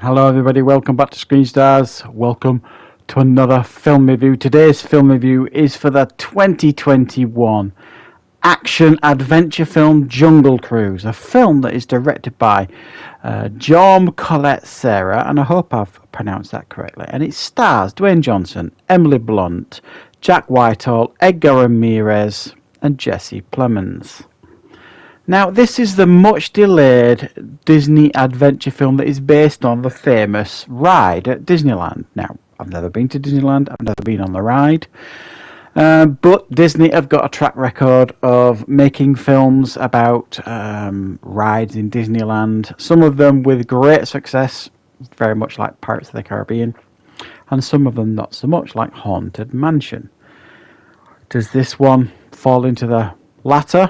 Hello everybody, welcome back to Screen Stars. Welcome to another film review. Today's film review is for the 2021 action-adventure film Jungle Cruise, a film that is directed by Jaume Collet-Serra, and I hope I've pronounced that correctly. And it stars Dwayne Johnson, Emily Blunt, Jack Whitehall, Edgar Ramirez, and Jesse Plemons. Now, this is the much-delayed Disney adventure film that is based on the famous ride at Disneyland. Now, I've never been to Disneyland, I've never been on the ride, but Disney have got a track record of making films about rides in Disneyland, some of them with great success, very much like Pirates of the Caribbean, and some of them not so much, like Haunted Mansion. Does this one fall into the latter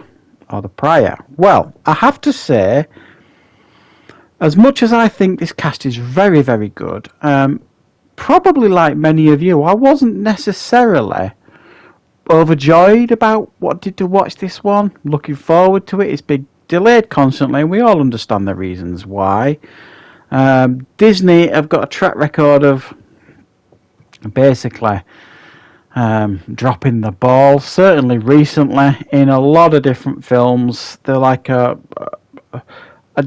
or the prior? Well, I have to say, as much as I think this cast is very, very good, probably like many of you, I wasn't necessarily overjoyed about wanting to watch this one. Looking forward to it. It's been delayed constantly, and we all understand the reasons why. Disney have got a track record of basically dropping the ball, certainly recently, in a lot of different films. They're like a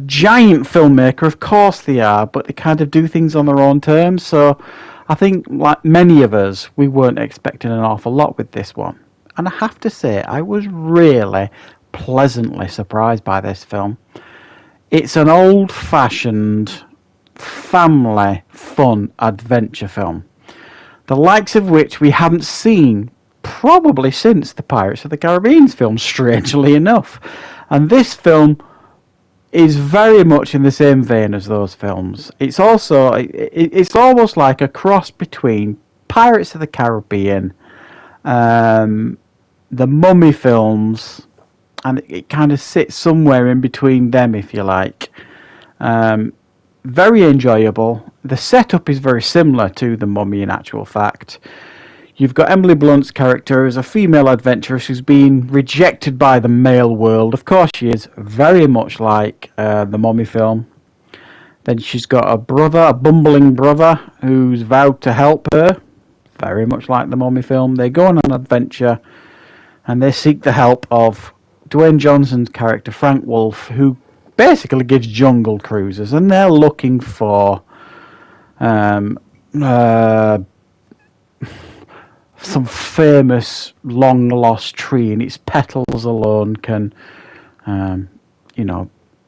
giant filmmaker, of course they are, but they kind of do things on their own terms. So I think, like many of us, we weren't expecting an awful lot with this one. And I have to say, I was really pleasantly surprised by this film. It's an old-fashioned, family, fun adventure film, the likes of which we haven't seen probably since the Pirates of the Caribbean film, strangely enough. And this film is very much in the same vein as those films. It's also, it's almost like a cross between Pirates of the Caribbean, the Mummy films, and it kind of sits somewhere in between them, if you like. Very enjoyable. The setup is very similar to The Mummy in actual fact. You've got Emily Blunt's character as a female adventuress who's been rejected by the male world. Of course she is, very much like the Mummy film. Then she's got a brother, a bumbling brother, who's vowed to help her, very much like the Mummy film. They go on an adventure and they seek the help of Dwayne Johnson's character, Frank Wolf, who basically gives jungle cruises, and they're looking for some famous long lost tree, and its petals alone can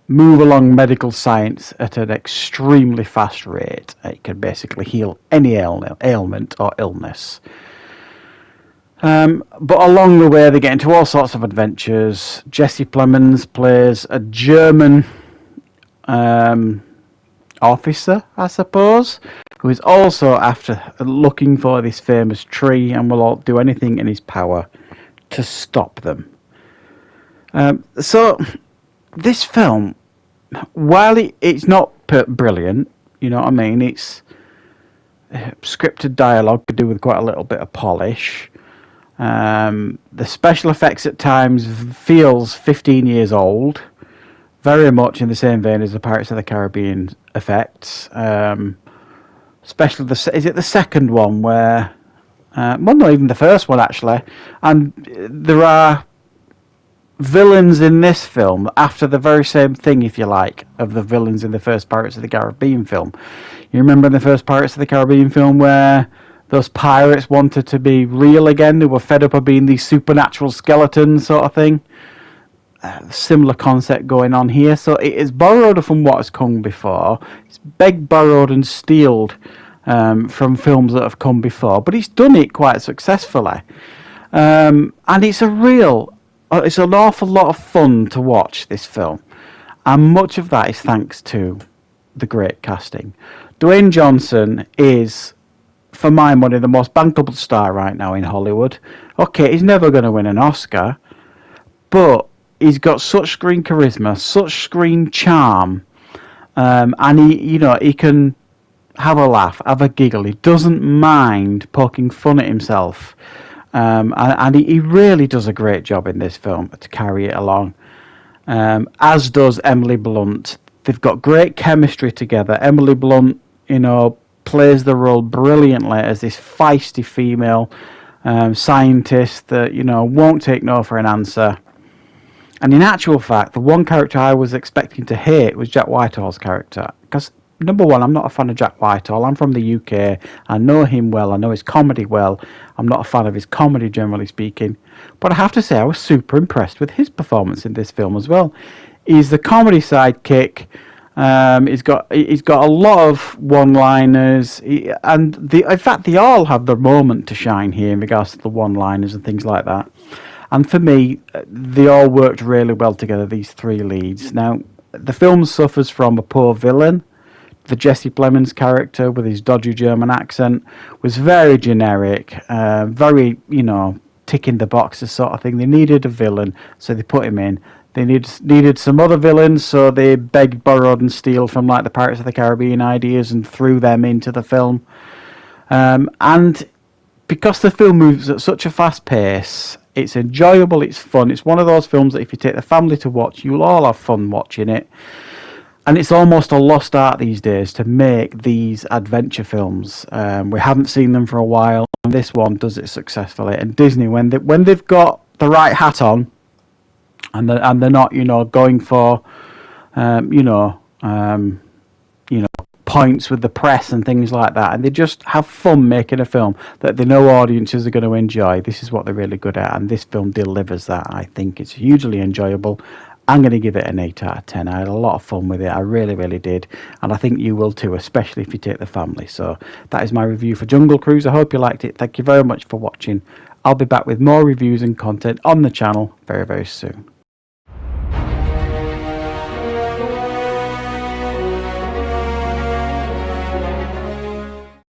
move along medical science at an extremely fast rate. It can basically heal any ailment or illness. But along the way, they get into all sorts of adventures. Jesse Plemons plays a German officer, I suppose, who is also after looking for this famous tree and will do anything in his power to stop them. So this film, while it's not brilliant, you know what I mean, it's scripted dialogue could do with quite a little bit of polish. The special effects at times feels 15 years old, very much in the same vein as the Pirates of the Caribbean effects. Especially is it the second one where, well, not even the first one actually, and there are villains in this film after the very same thing, if you like, of the villains in the first Pirates of the Caribbean film. You remember in the first Pirates of the Caribbean film where those pirates wanted to be real again? They were fed up of being these supernatural skeletons sort of thing. Similar concept going on here. So it is borrowed from what has come before. It's borrowed and stealed from films that have come before. But it's done it quite successfully. And it's it's an awful lot of fun to watch this film. And much of that is thanks to the great casting. Dwayne Johnson is, for my money, the most bankable star right now in Hollywood. Okay, he's never going to win an Oscar, but he's got such screen charisma, such screen charm, and he can have a laugh, have a giggle. He doesn't mind poking fun at himself, and he really does a great job in this film to carry it along, as does Emily Blunt. They've got great chemistry together. Emily Blunt plays the role brilliantly as this feisty female scientist that won't take no for an answer. And in actual fact, the one character I was expecting to hate was Jack Whitehall's character. Because, number one, I'm not a fan of Jack Whitehall. I'm from the UK. I know him well. I know his comedy well. I'm not a fan of his comedy, generally speaking. But I have to say, I was super impressed with his performance in this film as well. He's the comedy sidekick. He's got a lot of one-liners, in fact, they all have their moment to shine here in regards to the one-liners and things like that. And for me, they all worked really well together, these three leads. Now, the film suffers from a poor villain. The Jesse Plemons character with his dodgy German accent was very generic, very, ticking the boxes sort of thing. They needed a villain, so they put him in. They needed some other villains, so they begged, borrowed, and steal from like the Pirates of the Caribbean ideas and threw them into the film. And because the film moves at such a fast pace, it's enjoyable, it's fun. It's one of those films that if you take the family to watch, you'll all have fun watching it. And it's almost a lost art these days to make these adventure films. We haven't seen them for a while, and this one does it successfully. And Disney, when they've got the right hat on, and they're not, going for, points with the press and things like that, and they just have fun making a film that they know audiences are going to enjoy. This is what they're really good at, and this film delivers that. I think it's hugely enjoyable. I'm going to give it an 8 out of 10. I had a lot of fun with it. I really, really did. And I think you will too, especially if you take the family. So that is my review for Jungle Cruise. I hope you liked it. Thank you very much for watching. I'll be back with more reviews and content on the channel very, very soon.